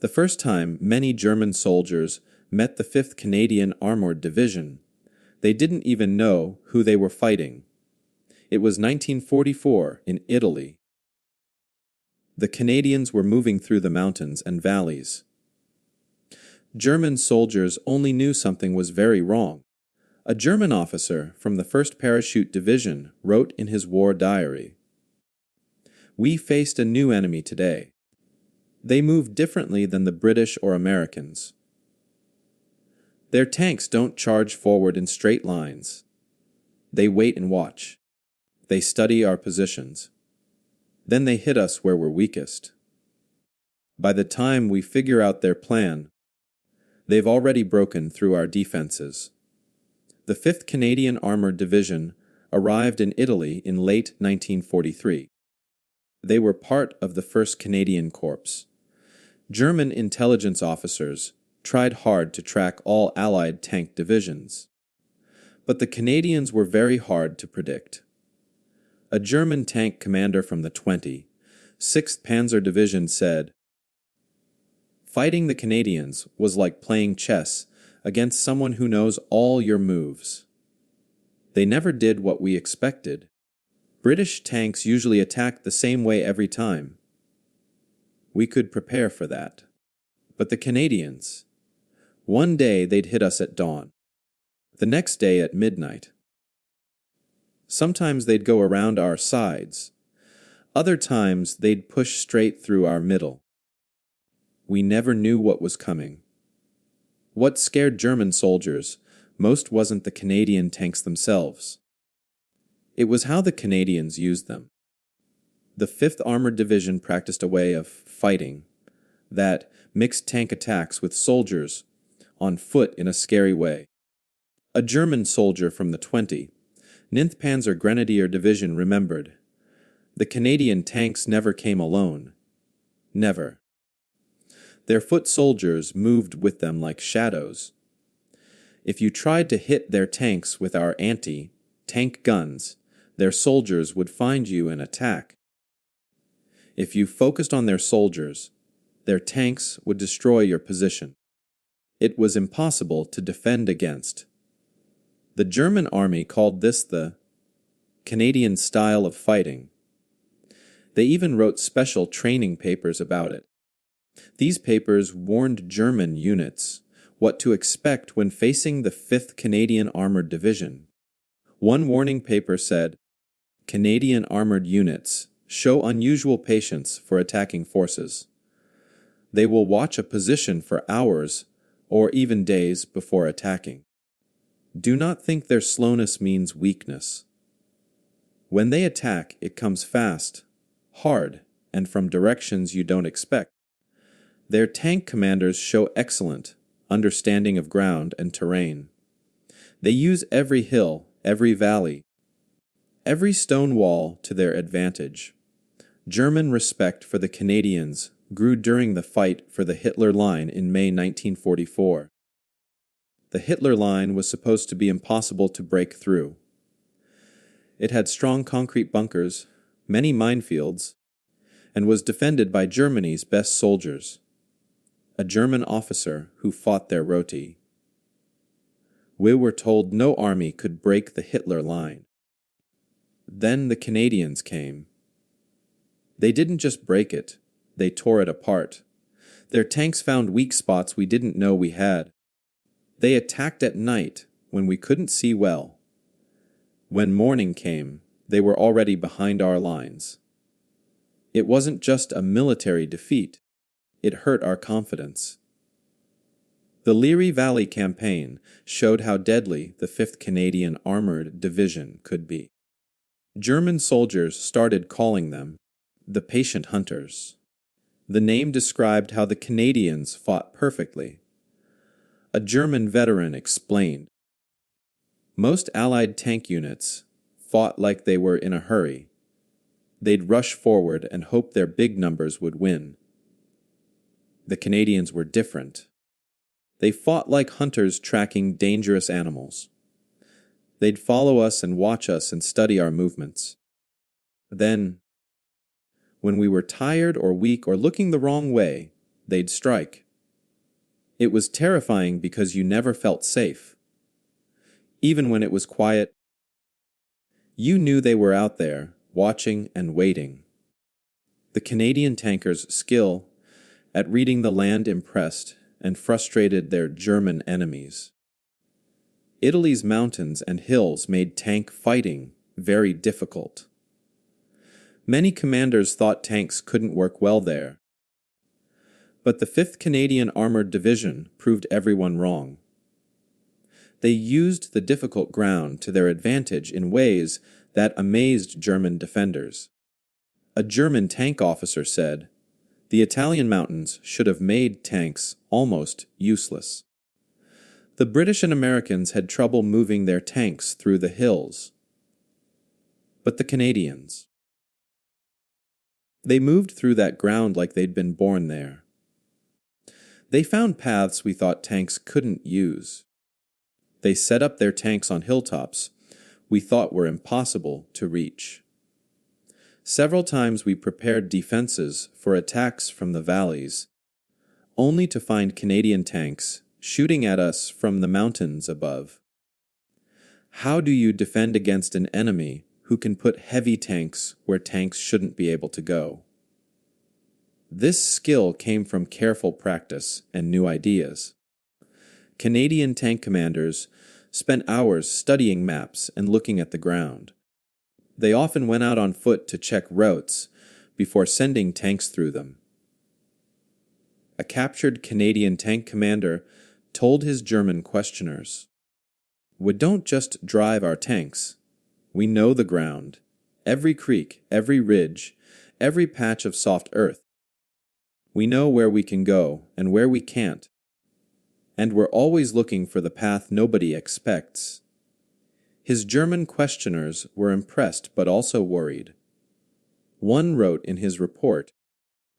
The first time many German soldiers met the 5th Canadian Armored Division, they didn't even know who they were fighting. It was 1944 in Italy. The Canadians were moving through the mountains and valleys. German soldiers only knew something was very wrong. A German officer from the 1st Parachute Division wrote in his war diary, "We faced a new enemy today. They move differently than the British or Americans. Their tanks don't charge forward in straight lines. They wait and watch. They study our positions. Then they hit us where we're weakest. By the time we figure out their plan, they've already broken through our defenses." The 5th Canadian Armored Division arrived in Italy in late 1943. They were part of the 1st Canadian Corps. German intelligence officers tried hard to track all Allied tank divisions. But the Canadians were very hard to predict. A German tank commander from the 26th Panzer Division said, "Fighting the Canadians was like playing chess against someone who knows all your moves. They never did what we expected. British tanks usually attacked the same way every time. We could prepare for that. But the Canadians, one day they'd hit us at dawn, the next day at midnight. Sometimes they'd go around our sides. Other times they'd push straight through our middle. We never knew what was coming. What scared German soldiers most wasn't the Canadian tanks themselves. It was how the Canadians used them. The 5th Armored Division practiced a way of fighting that mixed tank attacks with soldiers on foot in a scary way. A German soldier from the 29th Panzer Grenadier Division remembered, "The Canadian tanks never came alone. Never. Their foot soldiers moved with them like shadows. If you tried to hit their tanks with our anti-tank guns, their soldiers would find you and attack. If you focused on their soldiers, their tanks would destroy your position. It was impossible to defend against." The German army called this the Canadian style of fighting. They even wrote special training papers about it. These papers warned German units what to expect when facing the 5th Canadian Armored Division. One warning paper said, "Canadian armored units show unusual patience for attacking forces. They will watch a position for hours or even days before attacking. Do not think their slowness means weakness. When they attack, it comes fast, hard, and from directions you don't expect. Their tank commanders show excellent understanding of ground and terrain. They use every hill, every valley, every stone wall to their advantage." German respect for the Canadians grew during the fight for the Hitler Line in May 1944. The Hitler Line was supposed to be impossible to break through. It had strong concrete bunkers, many minefields, and was defended by Germany's best soldiers. A German officer who fought there wrote, "We were told no army could break the Hitler Line. Then the Canadians came. They didn't just break it, they tore it apart. Their tanks found weak spots we didn't know we had. They attacked at night when we couldn't see well. When morning came, they were already behind our lines. It wasn't just a military defeat. It hurt our confidence." The Leary Valley Campaign showed how deadly the 5th Canadian Armored Division could be. German soldiers started calling them the Patient Hunters. The name described how the Canadians fought perfectly. A German veteran explained, "Most Allied tank units fought like they were in a hurry. They'd rush forward and hope their big numbers would win. The Canadians were different. They fought like hunters tracking dangerous animals. They'd follow us and watch us and study our movements. Then, when we were tired or weak or looking the wrong way, they'd strike. It was terrifying because you never felt safe. Even when it was quiet, you knew they were out there, watching and waiting. The Canadian tankers' skill at reading the land impressed and frustrated their German enemies. Italy's mountains and hills made tank fighting very difficult. Many commanders thought tanks couldn't work well there. But the 5th Canadian Armored Division proved everyone wrong. They used the difficult ground to their advantage in ways that amazed German defenders. A German tank officer said, "The Italian mountains should have made tanks almost useless." The British and Americans had trouble moving their tanks through the hills. But the Canadians, they moved through that ground like they'd been born there. They found paths we thought tanks couldn't use. They set up their tanks on hilltops we thought were impossible to reach. Several times we prepared defenses for attacks from the valleys, only to find Canadian tanks shooting at us from the mountains above. How do you defend against an enemy who can put heavy tanks where tanks shouldn't be able to go? This skill came from careful practice and new ideas. Canadian tank commanders spent hours studying maps and looking at the ground. They often went out on foot to check routes before sending tanks through them. A captured Canadian tank commander told his German questioners, "We don't just drive our tanks. We know the ground, every creek, every ridge, every patch of soft earth. We know where we can go and where we can't. And we're always looking for the path nobody expects." His German questioners were impressed but also worried. One wrote in his report,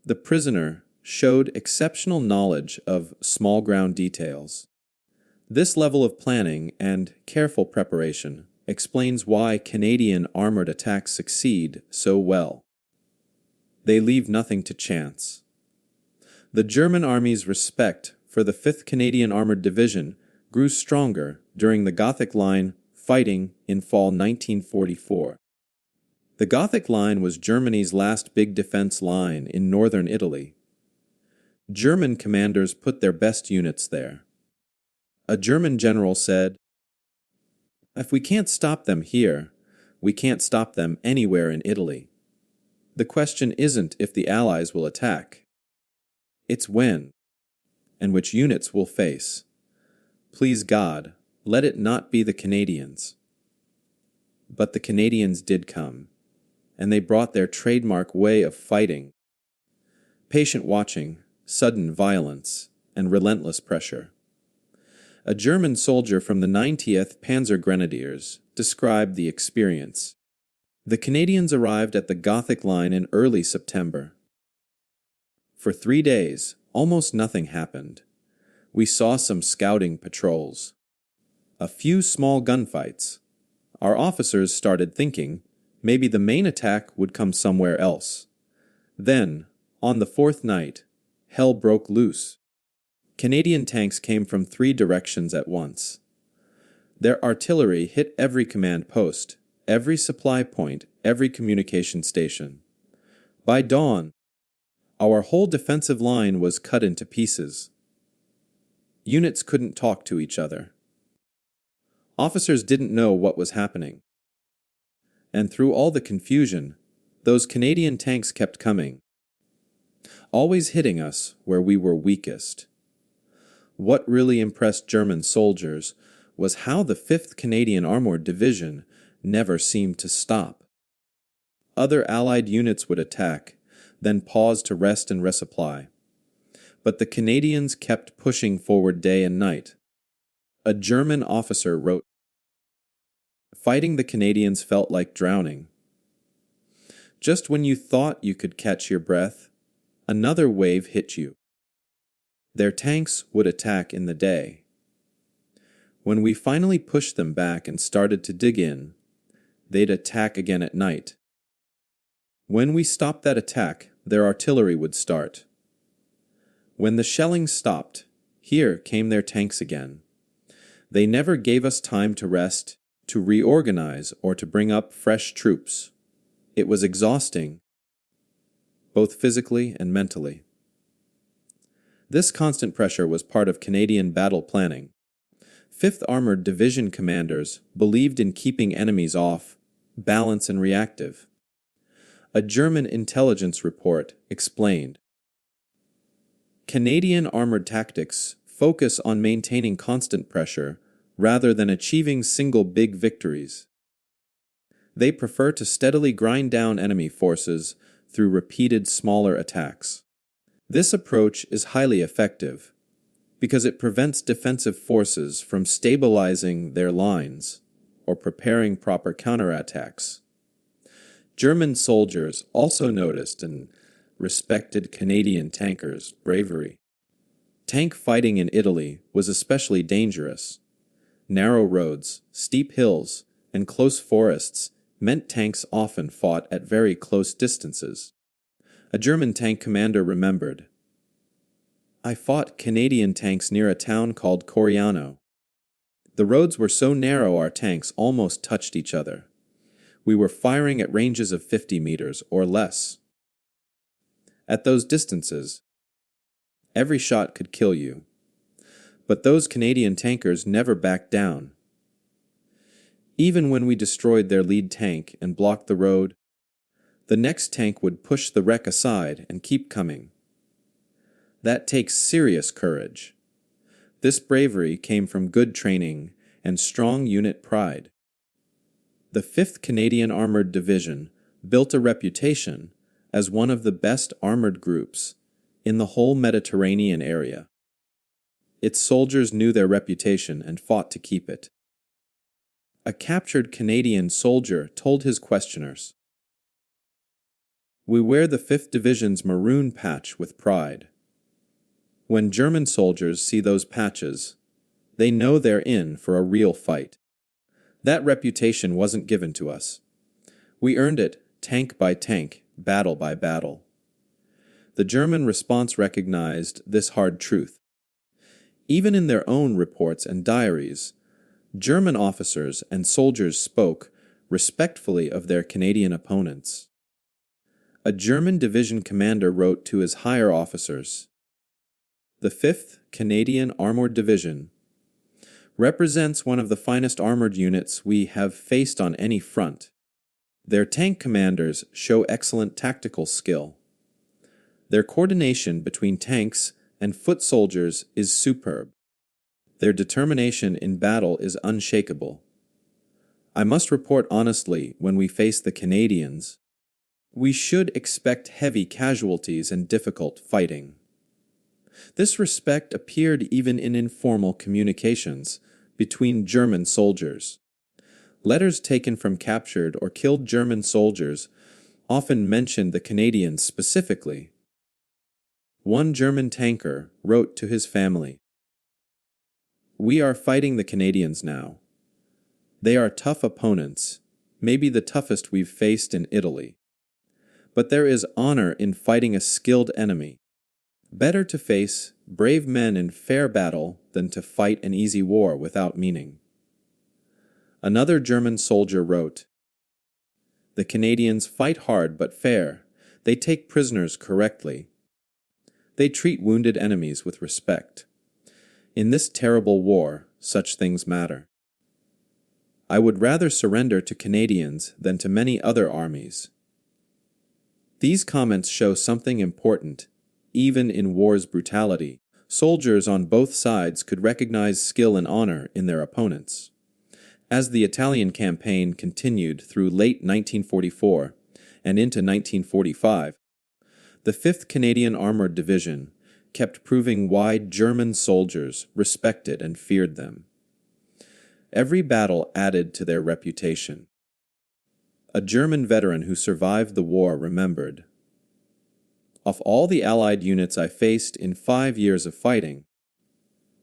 "The prisoner showed exceptional knowledge of small ground details. This level of planning and careful preparation explains why Canadian armored attacks succeed so well. They leave nothing to chance." The German army's respect for the 5th Canadian Armored Division grew stronger during the Gothic Line fighting in fall 1944. The Gothic Line was Germany's last big defense line in northern Italy. German commanders put their best units there. A German general said, "If we can't stop them here, we can't stop them anywhere in Italy. The question isn't if the Allies will attack. It's when, and which units we'll face. Please God, let it not be the Canadians." But the Canadians did come, and they brought their trademark way of fighting. Patient watching, sudden violence, and relentless pressure. A German soldier from the 90th Panzer Grenadiers described the experience. The Canadians arrived at the Gothic Line in early September. For 3 days, almost nothing happened. We saw some scouting patrols. A few small gunfights. Our officers started thinking maybe the main attack would come somewhere else. Then, on the 4th night, hell broke loose. Canadian tanks came from 3 directions at once. Their artillery hit every command post, every supply point, every communication station. By dawn, our whole defensive line was cut into pieces. Units couldn't talk to each other. Officers didn't know what was happening. And through all the confusion, those Canadian tanks kept coming, always hitting us where we were weakest. What really impressed German soldiers was how the 5th Canadian Armored Division never seemed to stop. Other Allied units would attack, then pause to rest and resupply. But the Canadians kept pushing forward day and night. A German officer wrote, "Fighting the Canadians felt like drowning. Just when you thought you could catch your breath, another wave hit you. Their tanks would attack in the day. When we finally pushed them back and started to dig in, they'd attack again at night. When we stopped that attack, their artillery would start. When the shelling stopped, here came their tanks again. They never gave us time to rest, to reorganize, or to bring up fresh troops. It was exhausting, both physically and mentally. This constant pressure was part of Canadian battle planning. 5th Armored Division commanders believed in keeping enemies off, balance and reactive. A German intelligence report explained, Canadian armored tactics focus on maintaining constant pressure rather than achieving single big victories. They prefer to steadily grind down enemy forces through repeated smaller attacks. This approach is highly effective because it prevents defensive forces from stabilizing their lines or preparing proper counterattacks. German soldiers also noticed and respected Canadian tankers' bravery. Tank fighting in Italy was especially dangerous. Narrow roads, steep hills, and close forests meant tanks often fought at very close distances. A German tank commander remembered, I fought Canadian tanks near a town called Coriano. The roads were so narrow our tanks almost touched each other. We were firing at ranges of 50 meters or less. At those distances, every shot could kill you. But those Canadian tankers never backed down. Even when we destroyed their lead tank and blocked the road, the next tank would push the wreck aside and keep coming. That takes serious courage. This bravery came from good training and strong unit pride. The 5th Canadian Armored Division built a reputation as one of the best armored groups in the whole Mediterranean area. Its soldiers knew their reputation and fought to keep it. A captured Canadian soldier told his questioners, We wear the 5th Division's maroon patch with pride. When German soldiers see those patches, they know they're in for a real fight. That reputation wasn't given to us. We earned it tank by tank, battle by battle. The German response recognized this hard truth. Even in their own reports and diaries, German officers and soldiers spoke respectfully of their Canadian opponents. A German division commander wrote to his higher officers, The 5th Canadian Armored Division represents one of the finest armored units we have faced on any front. Their tank commanders show excellent tactical skill. Their coordination between tanks and foot soldiers is superb. Their determination in battle is unshakable. I must report honestly, when we face the Canadians, we should expect heavy casualties and difficult fighting. This respect appeared even in informal communications between German soldiers. Letters taken from captured or killed German soldiers often mentioned the Canadians specifically. One German tanker wrote to his family, We are fighting the Canadians now. They are tough opponents, maybe the toughest we've faced in Italy. But there is honor in fighting a skilled enemy. Better to face brave men in fair battle than to fight an easy war without meaning. Another German soldier wrote, The Canadians fight hard but fair. They take prisoners correctly. They treat wounded enemies with respect. In this terrible war, such things matter. I would rather surrender to Canadians than to many other armies. These comments show something important. Even in war's brutality, soldiers on both sides could recognize skill and honor in their opponents. As the Italian campaign continued through late 1944 and into 1945, the 5th Canadian Armored Division kept proving why German soldiers respected and feared them. Every battle added to their reputation. A German veteran who survived the war remembered, Of all the Allied units I faced in 5 years of fighting,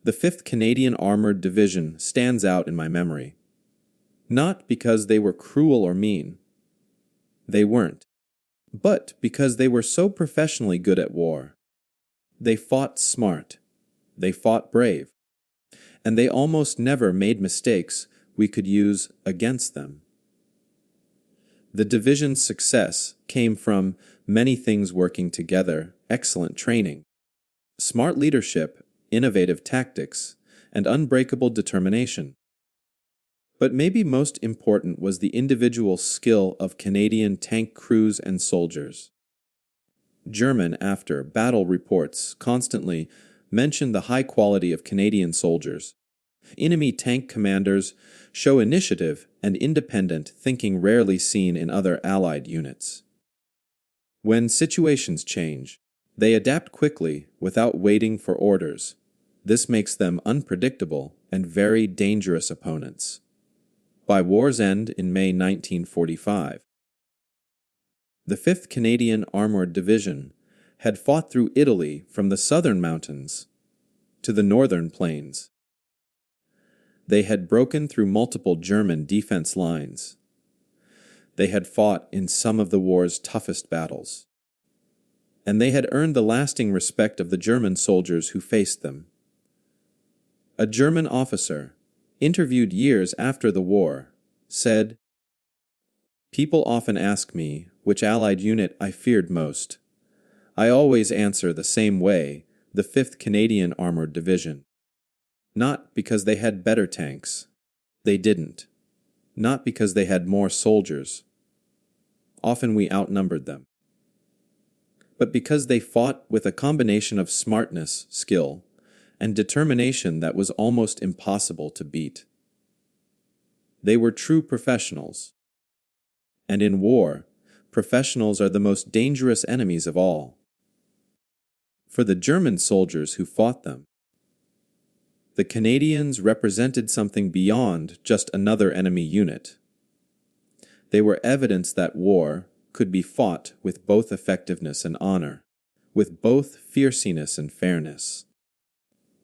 the 5th Canadian Armored Division stands out in my memory. Not because they were cruel or mean. They weren't. But because they were so professionally good at war. They fought smart. They fought brave. And they almost never made mistakes we could use against them. The division's success came from many things working together, excellent training, smart leadership, innovative tactics, and unbreakable determination. But maybe most important was the individual skill of Canadian tank crews and soldiers. German after battle reports constantly mention the high quality of Canadian soldiers. Enemy tank commanders show initiative and independent thinking rarely seen in other Allied units. When situations change, they adapt quickly without waiting for orders. This makes them unpredictable and very dangerous opponents. By war's end in May 1945, the 5th Canadian Armoured Division had fought through Italy from the southern mountains to the northern plains. They had broken through multiple German defense lines. They had fought in some of the war's toughest battles. And they had earned the lasting respect of the German soldiers who faced them. A German officer, interviewed years after the war, said, "People often ask me which Allied unit I feared most. I always answer the same way, the 5th Canadian Armoured Division. Not because they had better tanks. They didn't. Not because they had more soldiers. Often we outnumbered them. But because they fought with a combination of smartness, skill, and determination that was almost impossible to beat. They were true professionals. And in war, professionals are the most dangerous enemies of all. For the German soldiers who fought them, the Canadians represented something beyond just another enemy unit. They were evidence that war could be fought with both effectiveness and honor, with both fierceness and fairness.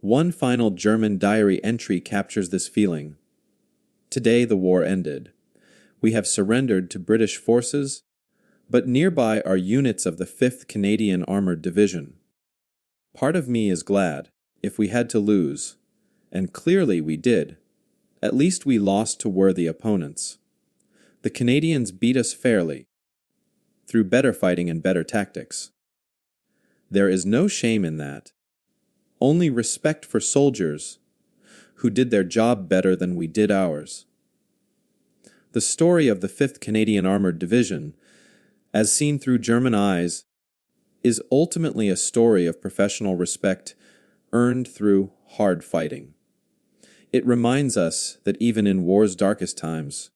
One final German diary entry captures this feeling. Today the war ended. We have surrendered to British forces, but nearby are units of the 5th Canadian Armoured Division. Part of me is glad, if we had to lose, and clearly we did, at least we lost to worthy opponents. The Canadians beat us fairly, through better fighting and better tactics. There is no shame in that, only respect for soldiers who did their job better than we did ours. The story of the 5th Canadian Armoured Division, as seen through German eyes, is ultimately a story of professional respect earned through hard fighting. It reminds us that even in war's darkest times,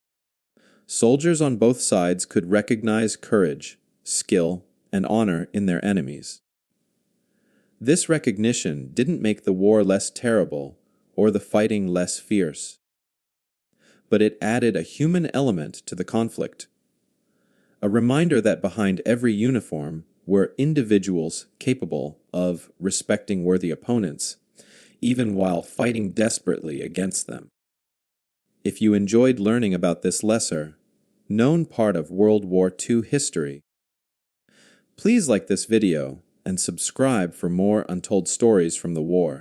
soldiers on both sides could recognize courage, skill, and honor in their enemies. This recognition didn't make the war less terrible or the fighting less fierce, but it added a human element to the conflict, a reminder that behind every uniform were individuals capable of respecting worthy opponents, even while fighting desperately against them. If you enjoyed learning about this lesser-known part of World War II history, please like this video and subscribe for more untold stories from the war.